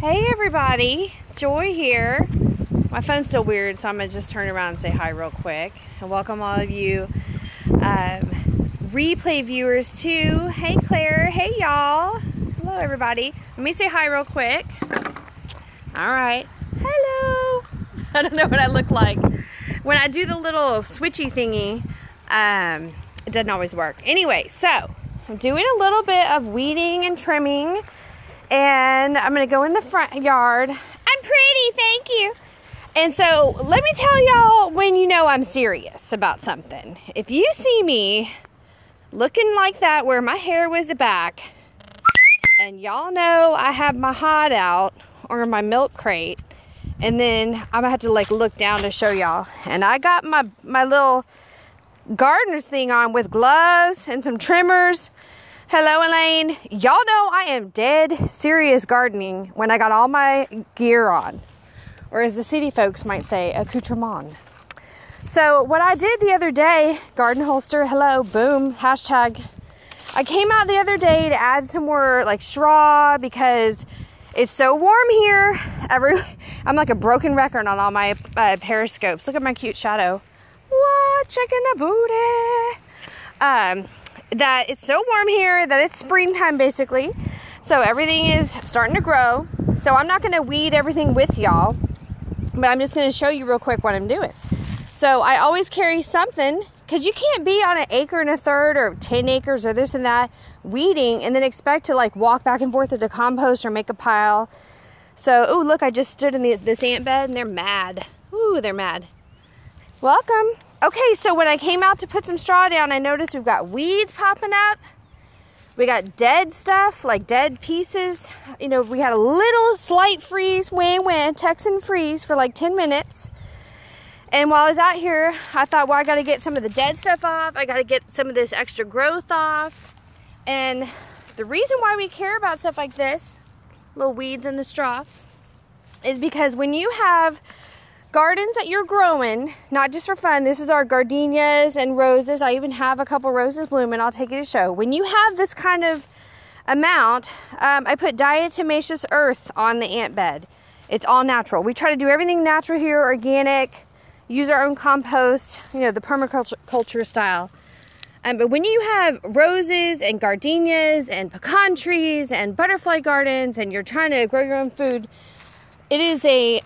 Hey everybody, Joy here. My phone's still weird, so I'm gonna just turn around and say hi real quick. And welcome all of you replay viewers too. Hey Claire, hey y'all. Hello everybody. Let me say hi real quick. All right, hello. I don't know what I look like. When I do the little switchy thingy, it doesn't always work. Anyway, so I'm doing a little bit of weeding and trimming. And I'm going to go in the front yard. I'm pretty, thank you. And so let me tell y'all when you know I'm serious about something. If you see me looking like that where my hair was back, and y'all know I have my hod out or my milk crate, and then I'm going to have to like look down to show y'all. And I got my little gardener's thing on with gloves and some trimmers. Hello, Elaine. Y'all know I am dead serious gardening when I got all my gear on. Or as the city folks might say, accoutrement. So what I did the other day, garden holster, hello, boom, hashtag. I came out the other day to add some more like straw because it's so warm here. I'm like a broken record on all my periscopes. Look at my cute shadow. What? Checking the booty. That it's so warm here that it's springtime basically, so everything is starting to grow. So I'm not going to weed everything with y'all, but I'm just going to show you real quick what I'm doing. So I always carry something, because you can't be on 1.25 acres or 10 acres or this and that weeding and then expect to like walk back and forth to the compost or make a pile. So oh look, I just stood in this ant bed and they're mad. Ooh, they're mad. Welcome. Okay, so when I came out to put some straw down, I noticed we've got weeds popping up. We got dead stuff, like dead pieces. You know, we had a little slight freeze, Texan freeze for like 10 minutes. And while I was out here, I thought, well, I got to get some of the dead stuff off. I got to get some of this extra growth off. And the reason why we care about stuff like this, little weeds in the straw, is because when you have gardens that you're growing, not just for fun, this is our gardenias and roses. I even have a couple roses blooming. I'll take you to show. When you have this kind of amount, I put diatomaceous earth on the ant bed. It's all natural. We try to do everything natural here, organic, use our own compost, you know, the permaculture style. But when you have roses and gardenias and pecan trees and butterfly gardens and you're trying to grow your own food, it is a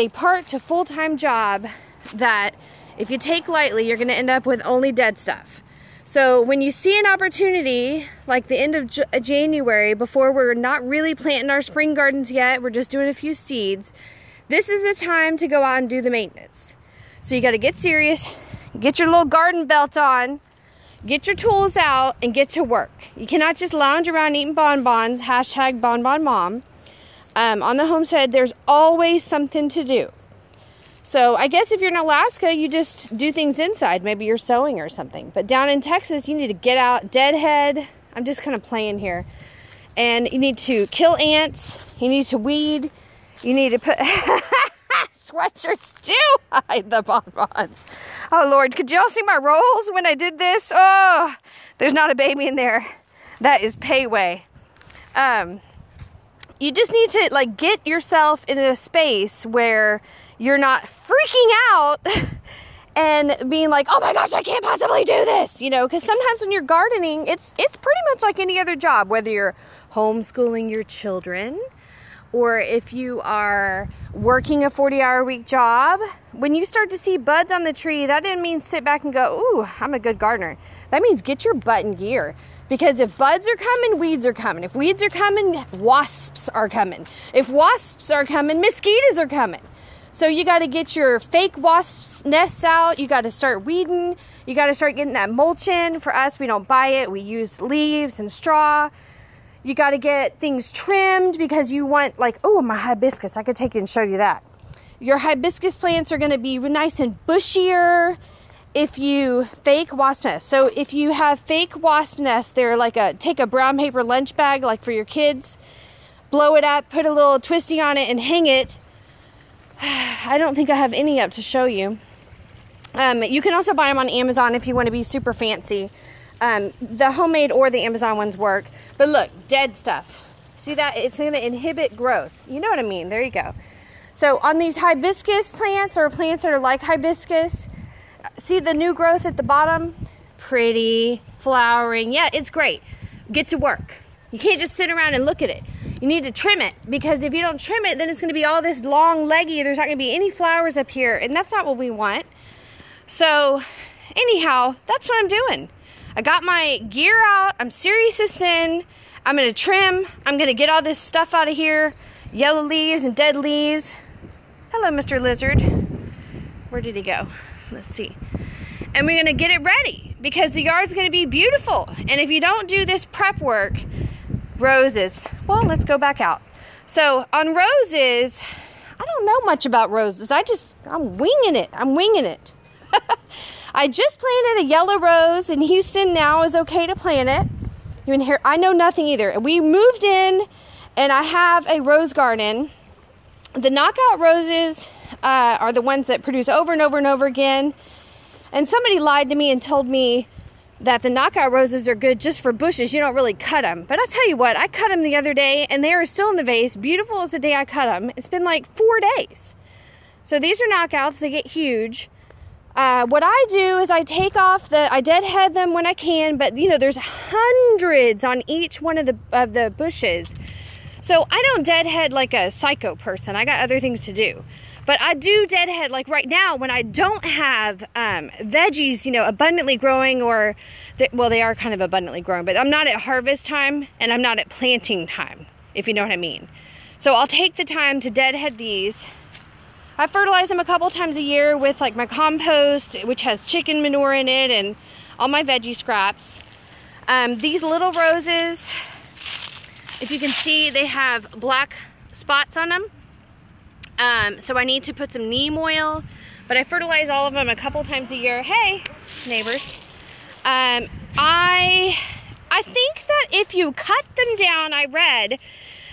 part to full-time job that if you take lightly, you're going to end up with only dead stuff. So when you see an opportunity, like the end of January, before we're not really planting our spring gardens yet, we're just doing a few seeds, this is the time to go out and do the maintenance. So you got to get serious, get your little garden belt on, get your tools out, and get to work. You cannot just lounge around eating bonbons, hashtag bonbon mom. On the homestead, there's always something to do. So I guess if you're in Alaska, you just do things inside. Maybe you're sewing or something. But down in Texas, you need to get out, deadhead. I'm just kind of playing here. And you need to kill ants. You need to weed. You need to put sweatshirts to hide the bonbons. Oh, Lord. Could y'all see my rolls when I did this? Oh, there's not a baby in there. That is pay way. You just need to like get yourself in a space where you're not freaking out and being like, oh my gosh, I can't possibly do this, you know, because sometimes when you're gardening, it's pretty much like any other job, whether you're homeschooling your children or if you are working a 40-hour-a-week job. When you start to see buds on the tree, that didn't mean sit back and go, ooh, I'm a good gardener. That means get your butt in gear. Because if buds are coming, weeds are coming. If weeds are coming, wasps are coming. If wasps are coming, mosquitoes are coming. So you got to get your fake wasps nests out. You got to start weeding. You got to start getting that mulching. For us, we don't buy it. We use leaves and straw. You got to get things trimmed because you want like, oh, my hibiscus. I could take you and show you that. Your hibiscus plants are going to be nice and bushier if you fake wasp nests. So if you have fake wasp nests, they're like take a brown paper lunch bag like for your kids, blow it up, put a little twisty on it and hang it. I don't think I have any up to show you. You can also buy them on Amazon if you want to be super fancy. The homemade or the Amazon ones work. But look, dead stuff. See that? It's going to inhibit growth. You know what I mean? There you go. So on these hibiscus plants or plants that are like hibiscus, see the new growth at the bottom? Pretty, flowering. Yeah, it's great. Get to work. You can't just sit around and look at it. You need to trim it, because if you don't trim it, then it's going to be all this long leggy. There's not going to be any flowers up here, and that's not what we want. So anyhow, that's what I'm doing. I got my gear out. I'm serious as sin. I'm going to trim. I'm going to get all this stuff out of here. Yellow leaves and dead leaves. Hello, Mr. Lizard. Where did he go? Let's see. And we're going to get it ready, because the yard's going to be beautiful. And if you don't do this prep work, roses. Well, let's go back out. So on roses, I don't know much about roses. I'm winging it. I'm winging it. I just planted a yellow rose in Houston. Now is okay to plant it. You inherit. I know nothing either. We moved in, and I have a rose garden. The knockout roses are the ones that produce over and over and over again. And somebody lied to me and told me that the knockout roses are good just for bushes. You don't really cut them. But I'll tell you what, I cut them the other day, and they are still in the vase, beautiful as the day I cut them. It's been like 4 days. So these are knockouts. They get huge. What I do is I take off I deadhead them when I can, but you know, there's hundreds on each one of the bushes. So I don't deadhead like a psycho person. I got other things to do. But I do deadhead, like right now, when I don't have veggies, you know, abundantly growing, or, well, they are kind of abundantly growing, but I'm not at harvest time, and I'm not at planting time, if you know what I mean. So I'll take the time to deadhead these. I fertilize them a couple times a year with like my compost, which has chicken manure in it, and all my veggie scraps. These little roses, if you can see, they have black spots on them. So I need to put some neem oil, but I fertilize all of them a couple times a year. Hey, neighbors. I think that if you cut them down, I read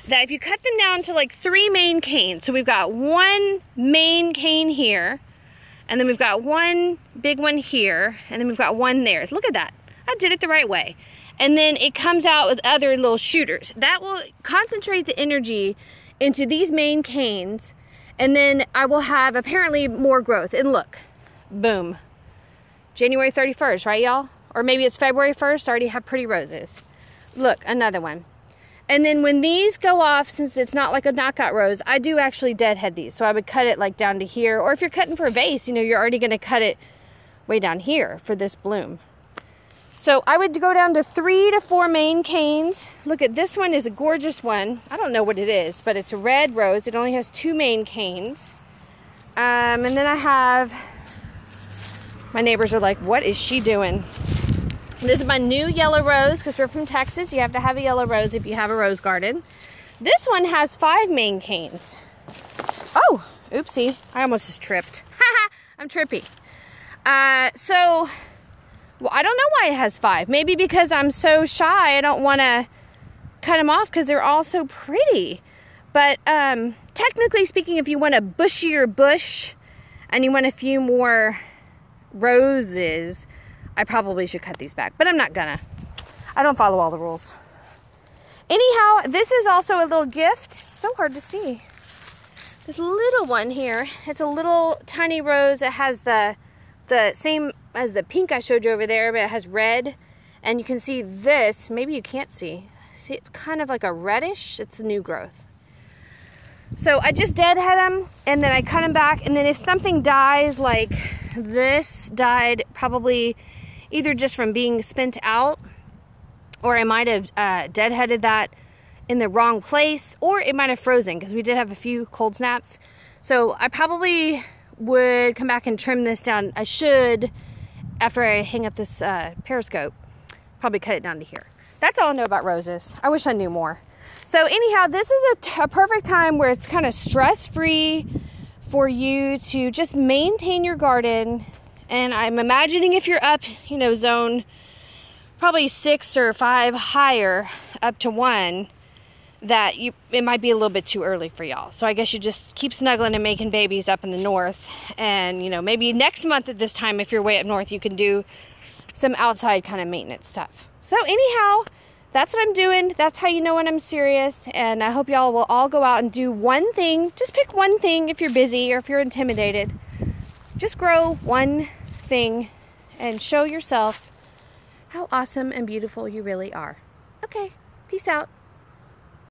that if you cut them down to like 3 main canes, so we've got 1 main cane here, and then we've got 1 big one here, and then we've got 1 there. Look at that. I did it the right way. And then it comes out with other little shooters. That will concentrate the energy into these main canes, and then I will have apparently more growth. And look, boom. January 31st, right, y'all? Or maybe it's February 1st, I already have pretty roses. Look, another one. And then when these go off, since it's not like a knockout rose, I do actually deadhead these. So I would cut it like down to here. Or if you're cutting for a vase, you know, you're already going to cut it way down here for this bloom. So I would go down to 3 to 4 main canes. Look at this one, is a gorgeous one. I don't know what it is, but it's a red rose. It only has 2 main canes. And then I have, my neighbors are like, what is she doing? This is my new yellow rose, because we're from Texas. You have to have a yellow rose if you have a rose garden. This one has 5 main canes. Oh, oopsie. I almost just tripped. I'm trippy. Well, I don't know why it has 5. Maybe because I'm so shy, I don't want to cut them off because they're all so pretty. But technically speaking, if you want a bushier bush and you want a few more roses, I probably should cut these back. But I'm not gonna. I don't follow all the rules. Anyhow, this is also a little gift. It's so hard to see. This little one here, it's a little tiny rose. It has the same as the pink I showed you over there, but it has red. And you can see this, maybe you can't see. See, it's kind of like a reddish. It's a new growth. So I just deadhead them, and then I cut them back. And then if something dies, like this died probably either just from being spent out, or I might have deadheaded that in the wrong place, or it might have frozen, because we did have a few cold snaps. So I probably would come back and trim this down. I should, after I hang up this periscope, probably cut it down to here. That's all I know about roses. I wish I knew more. So anyhow, this is a perfect time where it's kind of stress-free for you to just maintain your garden. And I'm imagining if you're up, you know, zone probably 6 or 5 higher, up to 1, that it might be a little bit too early for y'all. So I guess you just keep snuggling and making babies up in the north. And, you know, maybe next month at this time, if you're way up north, you can do some outside kind of maintenance stuff. So anyhow, that's what I'm doing. That's how you know when I'm serious. And I hope y'all will all go out and do one thing. Just pick one thing if you're busy or if you're intimidated. Just grow one thing and show yourself how awesome and beautiful you really are. Okay, peace out.